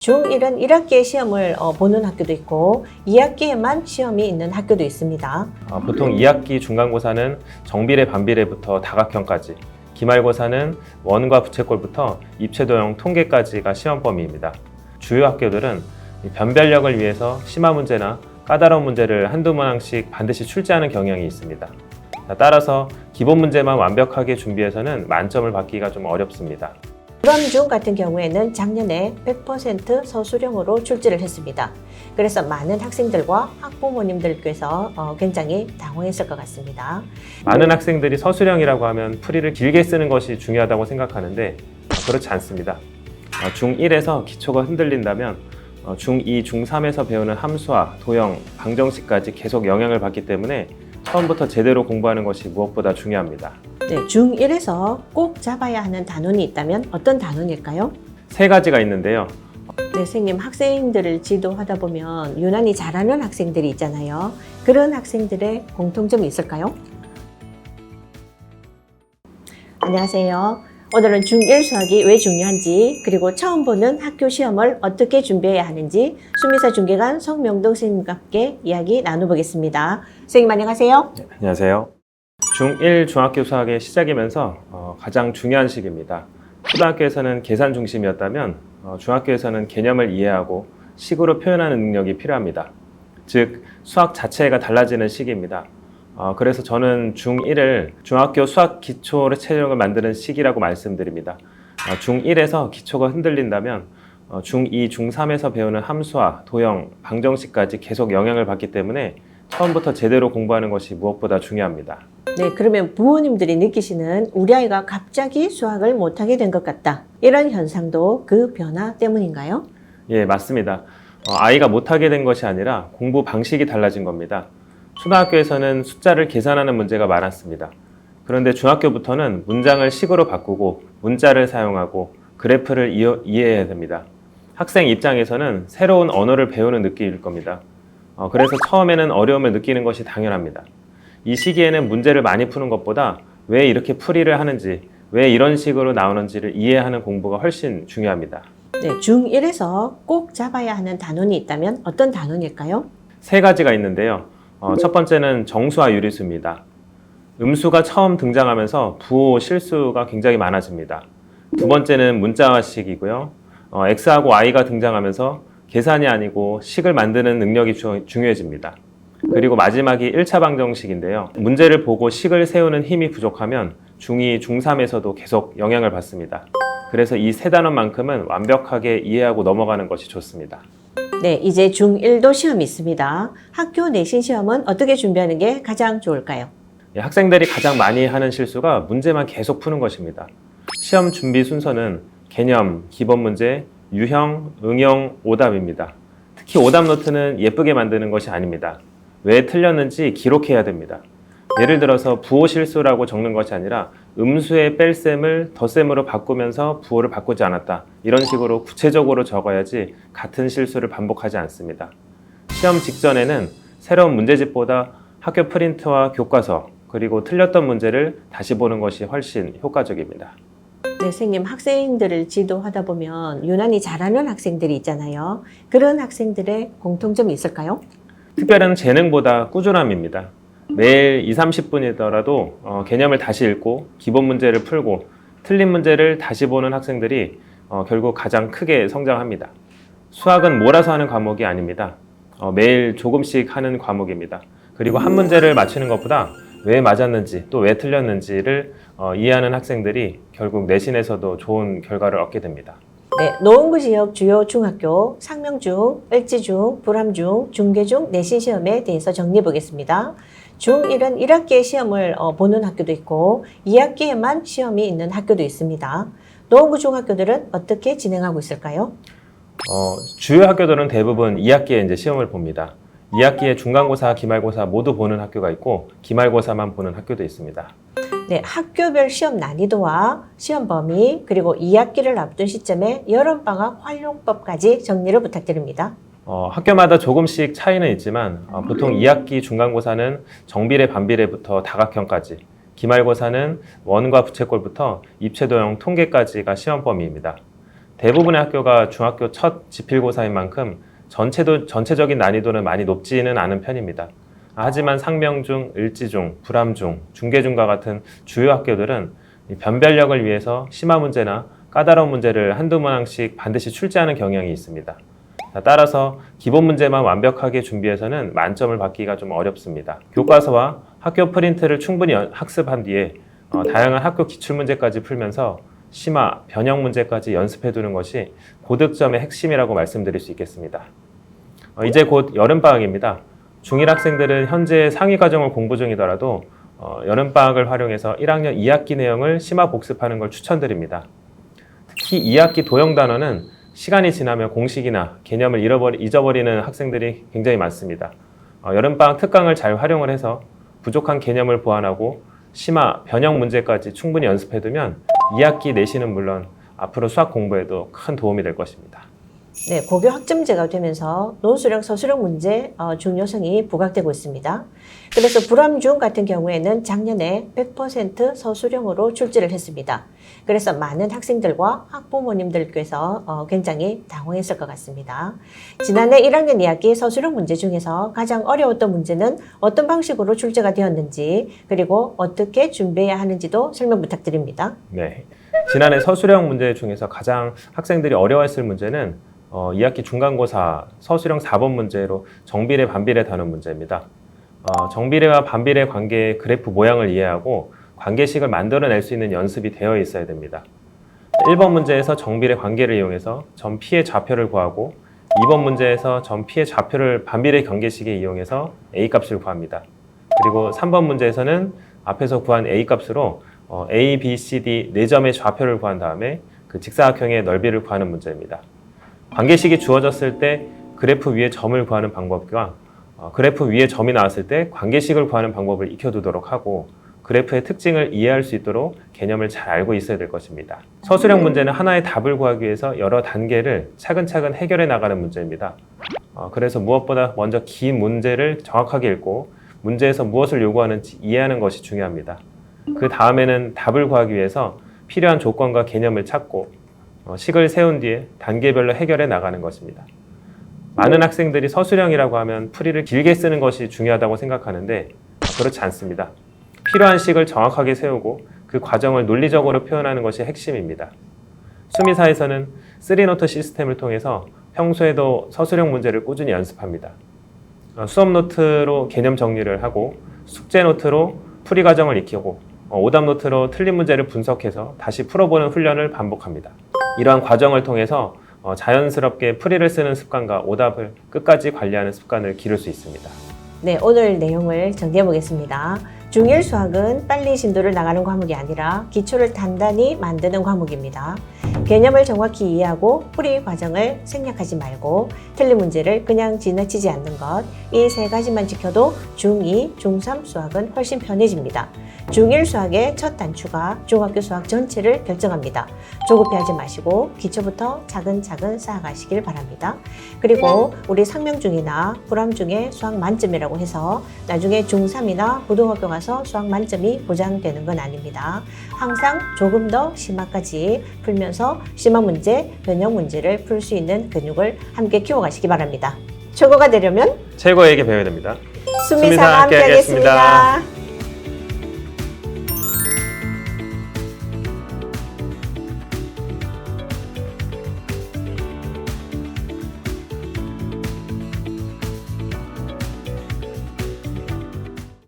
중1은 1학기에 시험을 보는 학교도 있고 2학기에만 시험이 있는 학교도 있습니다. 보통 2학기 중간고사는 정비례, 반비례부터 다각형까지, 기말고사는 원과 부채꼴부터 입체도형 통계까지가 시험 범위입니다. 주요 학교들은 변별력을 위해서 심화 문제나 까다로운 문제를 한두 문항씩 반드시 출제하는 경향이 있습니다. 따라서 기본 문제만 완벽하게 준비해서는 만점을 받기가 좀 어렵습니다. 불암중 같은 경우에는 작년에 100% 서술형으로 출제를 했습니다. 그래서 많은 학생들과 학부모님들께서 굉장히 당황했을 것 같습니다. 많은 학생들이 서술형이라고 하면 풀이를 길게 쓰는 것이 중요하다고 생각하는데 그렇지 않습니다. 중1에서 기초가 흔들린다면 중2, 중3에서 배우는 함수와 도형, 방정식까지 계속 영향을 받기 때문에 처음부터 제대로 공부하는 것이 무엇보다 중요합니다. 네, 중1에서 꼭 잡아야 하는 단원이 있다면 어떤 단원일까요? 세 가지가 있는데요. 네, 선생님, 학생들을 지도하다 보면 유난히 잘하는 학생들이 있잖아요. 그런 학생들의 공통점이 있을까요? 안녕하세요. 오늘은 중1 수학이 왜 중요한지, 그리고 처음 보는 학교 시험을 어떻게 준비해야 하는지 수미사 중계관 성명동 선생님과 함께 이야기 나눠보겠습니다. 선생님 안녕하세요. 네, 안녕하세요. 중1 중학교 수학의 시작이면서 가장 중요한 시기입니다. 초등학교에서는 계산 중심이었다면 중학교에서는 개념을 이해하고 식으로 표현하는 능력이 필요합니다. 즉 수학 자체가 달라지는 시기입니다. 그래서 저는 중1을 중학교 수학 기초 체력을 만드는 시기라고 말씀드립니다. 중1에서 기초가 흔들린다면 중2, 중3에서 배우는 함수와 도형, 방정식까지 계속 영향을 받기 때문에 처음부터 제대로 공부하는 것이 무엇보다 중요합니다. 네, 그러면 부모님들이 느끼시는 우리 아이가 갑자기 수학을 못하게 된 것 같다, 이런 현상도 그 변화 때문인가요? 예, 맞습니다. 아이가 못하게 된 것이 아니라 공부 방식이 달라진 겁니다. 초등학교에서는 숫자를 계산하는 문제가 많았습니다. 그런데 중학교부터는 문장을 식으로 바꾸고 문자를 사용하고 그래프를 이해해야 됩니다. 학생 입장에서는 새로운 언어를 배우는 느낌일 겁니다. 그래서 처음에는 어려움을 느끼는 것이 당연합니다. 이 시기에는 문제를 많이 푸는 것보다 왜 이렇게 풀이를 하는지, 왜 이런 식으로 나오는지를 이해하는 공부가 훨씬 중요합니다. 네, 중1에서 꼭 잡아야 하는 단원이 있다면 어떤 단원일까요? 세 가지가 있는데요. 첫 번째는 정수와 유리수입니다. 음수가 처음 등장하면서 부호, 실수가 굉장히 많아집니다. 두 번째는 문자화식이고요. x하고 y가 등장하면서 계산이 아니고 식을 만드는 능력이 중요해집니다. 그리고 마지막이 1차 방정식인데요. 문제를 보고 식을 세우는 힘이 부족하면 중2, 중3에서도 계속 영향을 받습니다. 그래서 이 세 단원만큼은 완벽하게 이해하고 넘어가는 것이 좋습니다. 네, 이제 중1도 시험이 있습니다. 학교 내신 시험은 어떻게 준비하는 게 가장 좋을까요? 학생들이 가장 많이 하는 실수가 문제만 계속 푸는 것입니다. 시험 준비 순서는 개념, 기본 문제, 유형, 응용, 오답입니다. 특히 오답 노트는 예쁘게 만드는 것이 아닙니다. 왜 틀렸는지 기록해야 됩니다. 예를 들어서 부호 실수라고 적는 것이 아니라 음수의 뺄셈을 덧셈으로 바꾸면서 부호를 바꾸지 않았다, 이런 식으로 구체적으로 적어야지 같은 실수를 반복하지 않습니다. 시험 직전에는 새로운 문제집보다 학교 프린트와 교과서, 그리고 틀렸던 문제를 다시 보는 것이 훨씬 효과적입니다. 네, 선생님, 학생들을 지도하다 보면 유난히 잘하는 학생들이 있잖아요. 그런 학생들의 공통점이 있을까요? 특별한 재능보다 꾸준함입니다. 매일 20-30분이더라도 개념을 다시 읽고 기본 문제를 풀고 틀린 문제를 다시 보는 학생들이 결국 가장 크게 성장합니다. 수학은 몰아서 하는 과목이 아닙니다. 매일 조금씩 하는 과목입니다. 그리고 한 문제를 맞추는 것보다 왜 맞았는지 또 왜 틀렸는지를 이해하는 학생들이 결국 내신에서도 좋은 결과를 얻게 됩니다. 네, 노원구 지역 주요 중학교 상명중, 을지중, 불암중, 중계중 내신 시험에 대해서 정리해 보겠습니다. 중1은 1학기에 시험을 보는 학교도 있고 2학기에만 시험이 있는 학교도 있습니다. 노원구 중학교들은 어떻게 진행하고 있을까요? 주요 학교들은 대부분 2학기에 이제 시험을 봅니다. 2학기에 중간고사, 기말고사 모두 보는 학교가 있고 기말고사만 보는 학교도 있습니다. 네, 학교별 시험 난이도와 시험 범위, 그리고 2학기를 앞둔 시점에 여름방학 활용법까지 정리를 부탁드립니다. 학교마다 조금씩 차이는 있지만 보통 2학기 중간고사는 정비례, 반비례부터 다각형까지, 기말고사는 원과 부채꼴부터 입체도형 통계까지가 시험 범위입니다. 대부분의 학교가 중학교 첫 지필고사인 만큼 전체적인 난이도는 많이 높지는 않은 편입니다. 하지만 상명중, 을지중, 불암중, 중계중과 같은 주요 학교들은 이 변별력을 위해서 심화 문제나 까다로운 문제를 한두 문항씩 반드시 출제하는 경향이 있습니다. 따라서 기본 문제만 완벽하게 준비해서는 만점을 받기가 좀 어렵습니다. 교과서와 학교 프린트를 충분히 학습한 뒤에 다양한 학교 기출문제까지 풀면서 심화, 변형 문제까지 연습해두는 것이 고득점의 핵심이라고 말씀드릴 수 있겠습니다. 이제 곧 여름방학입니다. 중1 학생들은 현재 상위 과정을 공부 중이더라도 여름방학을 활용해서 1학년 2학기 내용을 심화 복습하는 걸 추천드립니다. 특히 2학기 도형 단원은 시간이 지나면 공식이나 개념을 잊어버리는 학생들이 굉장히 많습니다. 여름방학 특강을 잘 활용을 해서 부족한 개념을 보완하고 심화, 변형 문제까지 충분히 연습해두면 2학기 내신은 물론 앞으로 수학 공부에도 큰 도움이 될 것입니다. 네, 고교 학점제가 되면서 논술형, 서술형 문제 중요성이 부각되고 있습니다. 그래서 불암중 같은 경우에는 작년에 100% 서술형으로 출제를 했습니다. 그래서 많은 학생들과 학부모님들께서 굉장히 당황했을 것 같습니다. 지난해 1학년 2학기 서술형 문제 중에서 가장 어려웠던 문제는 어떤 방식으로 출제가 되었는지, 그리고 어떻게 준비해야 하는지도 설명 부탁드립니다. 네, 지난해 서술형 문제 중에서 가장 학생들이 어려워했을 문제는 2학기 중간고사 서술형 4번 문제로 정비례, 반비례 다룬 문제입니다. 정비례와 반비례 관계의 그래프 모양을 이해하고 관계식을 만들어낼 수 있는 연습이 되어 있어야 됩니다. 1번 문제에서 정비례 관계를 이용해서 점 P의 좌표를 구하고 2번 문제에서 점 P의 좌표를 반비례 관계식에 이용해서 A값을 구합니다. 그리고 3번 문제에서는 앞에서 구한 A값으로 A, B, C, D 4점의 좌표를 구한 다음에 그 직사각형의 넓이를 구하는 문제입니다. 관계식이 주어졌을 때 그래프 위에 점을 구하는 방법과 그래프 위에 점이 나왔을 때 관계식을 구하는 방법을 익혀두도록 하고 그래프의 특징을 이해할 수 있도록 개념을 잘 알고 있어야 될 것입니다. 서술형 문제는 하나의 답을 구하기 위해서 여러 단계를 차근차근 해결해 나가는 문제입니다. 그래서 무엇보다 먼저 긴 문제를 정확하게 읽고 문제에서 무엇을 요구하는지 이해하는 것이 중요합니다. 그 다음에는 답을 구하기 위해서 필요한 조건과 개념을 찾고 식을 세운 뒤에 단계별로 해결해 나가는 것입니다. 많은 학생들이 서술형이라고 하면 풀이를 길게 쓰는 것이 중요하다고 생각하는데 그렇지 않습니다. 필요한 식을 정확하게 세우고 그 과정을 논리적으로 표현하는 것이 핵심입니다. 수미사에서는 3노트 시스템을 통해서 평소에도 서술형 문제를 꾸준히 연습합니다. 수업 노트로 개념 정리를 하고 숙제 노트로 풀이 과정을 익히고 오답 노트로 틀린 문제를 분석해서 다시 풀어보는 훈련을 반복합니다. 이러한 과정을 통해서 자연스럽게 풀이를 쓰는 습관과 오답을 끝까지 관리하는 습관을 기를 수 있습니다. 네, 오늘 내용을 정리해 보겠습니다. 중1 수학은 빨리 진도를 나가는 과목이 아니라 기초를 단단히 만드는 과목입니다. 개념을 정확히 이해하고 풀이 과정을 생략하지 말고 틀린 문제를 그냥 지나치지 않는 것, 이 세 가지만 지켜도 중2, 중3 수학은 훨씬 편해집니다. 중1 수학의 첫 단추가 중학교 수학 전체를 결정합니다. 조급해하지 마시고 기초부터 차근차근 쌓아가시길 바랍니다. 그리고 우리 상명중이나 불암중에 수학 만점이라고 해서 나중에 중3이나 고등학교 가서 수학 만점이 보장되는 건 아닙니다. 항상 조금 더 심화까지 풀면서 심화 문제, 변형 문제를 풀 수 있는 근육을 함께 키워가시기 바랍니다. 최고가 되려면 최고에게 배워야 됩니다. 수미사가 함께 하겠습니다.